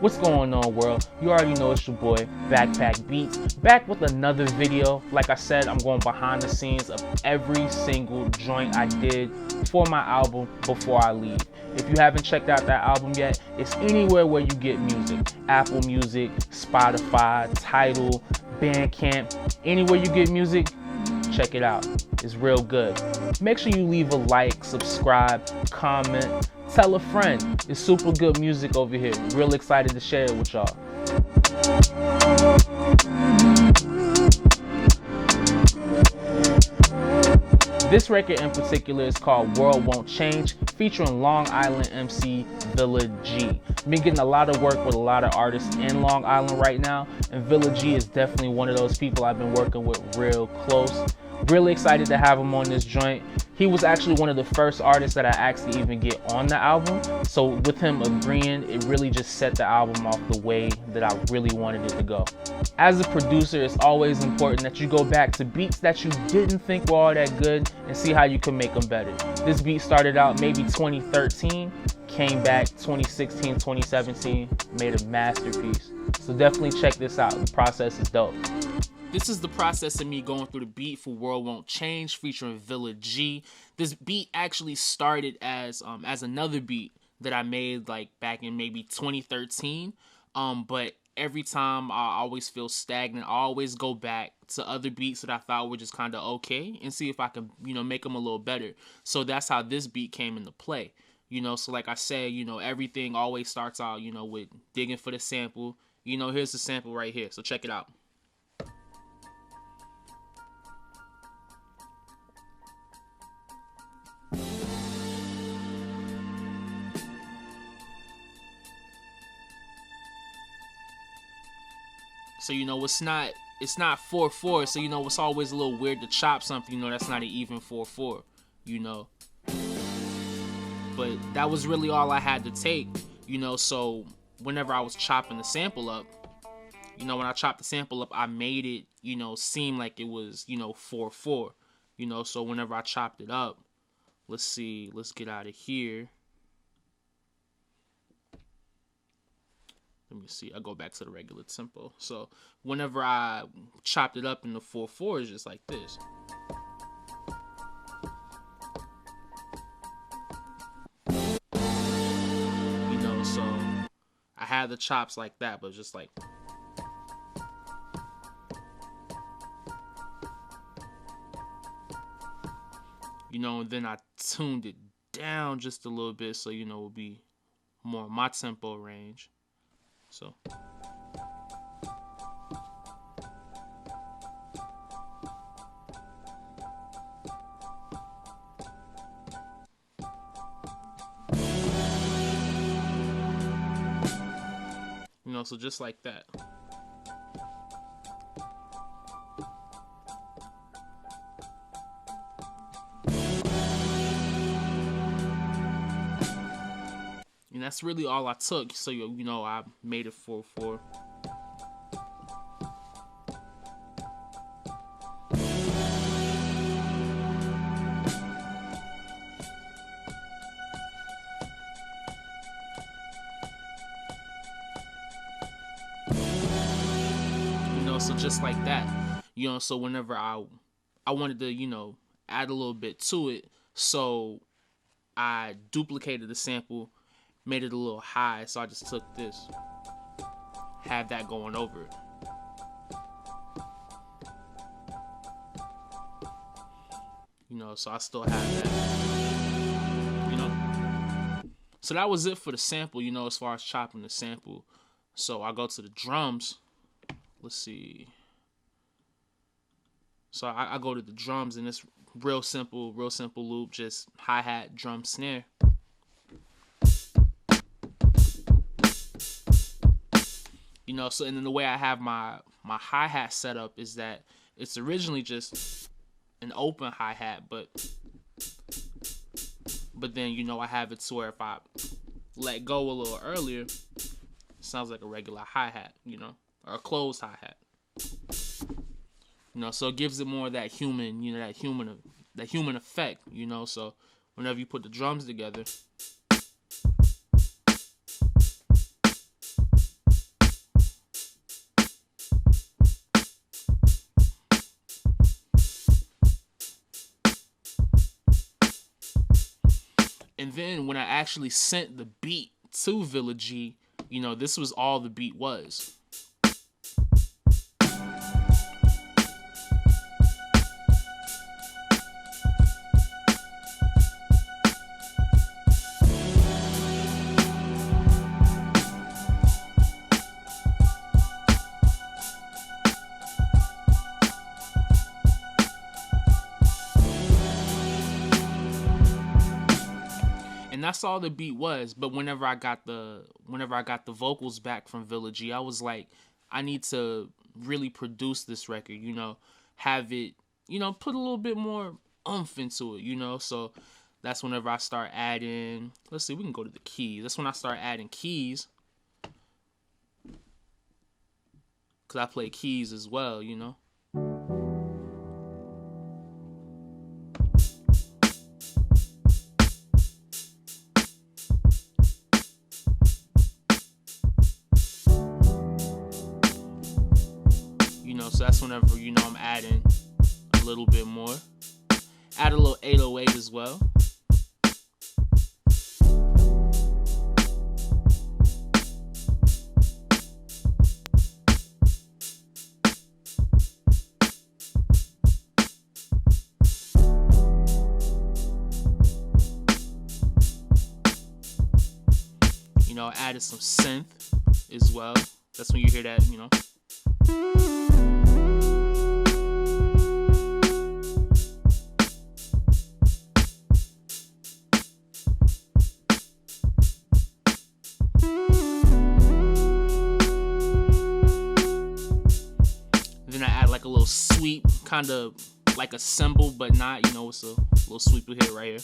What's going on, world? You already know it's your boy, Behind-The-Beatz, back with another video. Like I said, I'm going behind the scenes of every single joint I did for my album before I leave. If you haven't checked out that album yet, it's anywhere where you get music. Apple Music, Spotify, Tidal, Bandcamp, anywhere you get music, check it out. It's real good. Make sure you leave a like, subscribe, comment, tell a friend. It's super good music over here. Real excited to share it with y'all. This record in particular is called World Won't Change, featuring Long Island MC Villa G. Been getting a lot of work with a lot of artists in Long Island right now, and Villa G is definitely one of those people I've been working with real close. Really excited to have him on this joint. He was actually one of the first artists that I asked to even get on the album. So with him agreeing, it really just set the album off the way that I really wanted it to go. As a producer, it's always important that you go back to beats that you didn't think were all that good and see how you can make them better. This beat started out maybe 2013, came back 2016, 2017, made a masterpiece. So definitely check this out. The process is dope. This is the process of me going through the beat for World Won't Change featuring Villa G. This beat actually started as another beat that I made like back in maybe 2013. But every time I always feel stagnant. I always go back to other beats that I thought were just kind of okay and see if I can, make them a little better. So that's how this beat came into play. So like I said, everything always starts out, with digging for the sample. Here's the sample right here. So check it out. So it's not 4/4, so it's always a little weird to chop something, that's not an even 4/4, But that was really all I had to take, so whenever I was chopping the sample up, when I chopped the sample up, I made it, seem like it was, 4/4, so whenever I chopped it up, let's get out of here. Let me see. I go back to the regular tempo. So whenever I chopped it up in the 4/4, it's just like this. So I had the chops like that, but just like. And then I tuned it down just a little bit so, it would be more my tempo range. So so just like that. And that's really all I took. So, I made it 4/4. So just like that, so whenever I wanted to, add a little bit to it, so I duplicated the sample, made it a little high, so I just took this, had that going over it. So I still have that, So that was it for the sample, as far as chopping the sample. So I go to the drums. Let's see. So I go to the drums, and it's real simple loop, just hi-hat, drum, snare. So and then the way I have my hi-hat set up is that it's originally just an open hi-hat, but then I have it to where if I let go a little earlier, it sounds like a regular hi-hat, or a closed hi-hat. So it gives it more of that human, that human effect, so whenever you put the drums together, actually sent the beat to Villa G, you know, this was all the beat was. And that's all the beat was. But whenever I got the vocals back from Villa G, I was like, I need to really produce this record, you know, have it, you know, put a little bit more oomph into it, you know. So that's whenever I start adding, let's see, we can go to the keys. That's when I start adding keys, because I play keys as well, you know. So that's whenever, you know, I'm adding a little bit more. Add a little 808 as well. You know, I added some synth as well. That's when you hear that, you know. Like a little sweep, kind of like a cymbal, but not, you know, it's a little sweep we hit right here.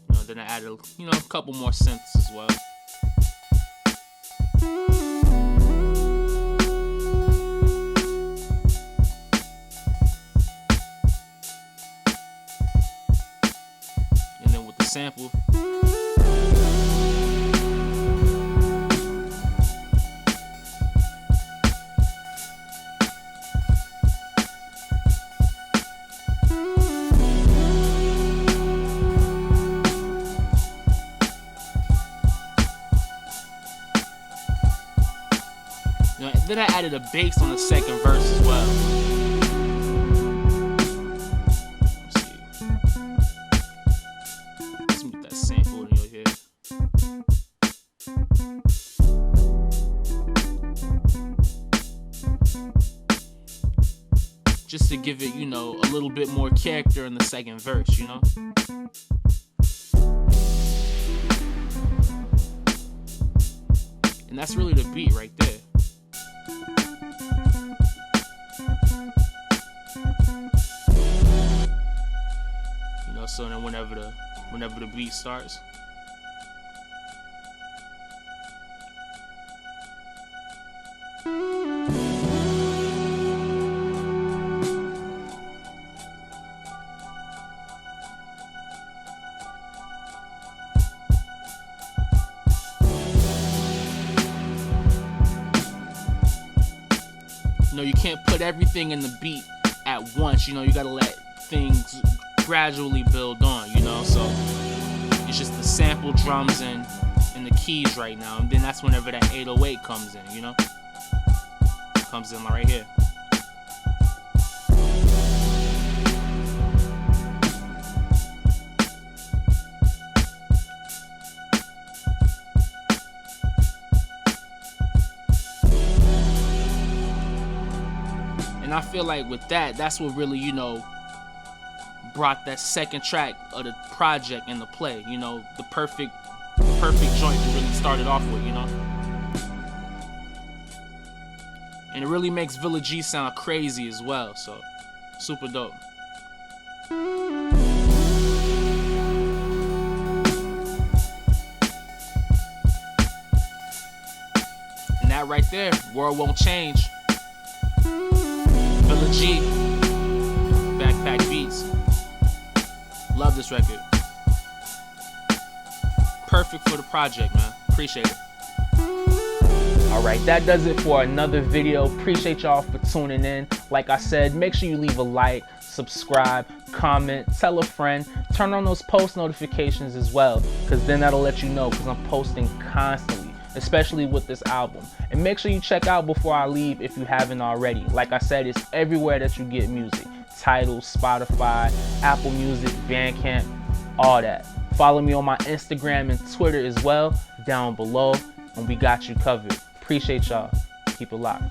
You know, then I added, you know, a couple more synths as well. And then with the sample, then I added a bass on the second verse as well. Let's see. Let's get that sample in your head. Just to give it, you know, a little bit more character in the second verse, you know? And that's really the beat right there. So then whenever the beat starts, you know, you can't put everything in the beat at once, you know, you gotta let things gradually build on, you know. So it's just the sample, drums, and the keys right now, and then that's whenever that 808 comes in, you know. Comes in right here. And I feel like with that, that's what really, you know, brought that second track of the project into play, you know, the perfect joint to really start it off with, you know. And it really makes Villa G sound crazy as well, so super dope. And that right there, World Won't Change. Villa G, Backpack Beats. Love this record. Perfect for the project, man. Appreciate it. Alright, that does it for another video. Appreciate y'all for tuning in. Like I said, make sure you leave a like, subscribe, comment, tell a friend, turn on those post notifications as well, because then that'll let you know, because I'm posting constantly, especially with this album. And make sure you check out Before I Leave if you haven't already. Like I said, it's everywhere that you get music. Tidal, Spotify, Apple Music, Bandcamp, all that. Follow me on my Instagram and Twitter as well, down below, and we got you covered. Appreciate y'all. Keep it locked.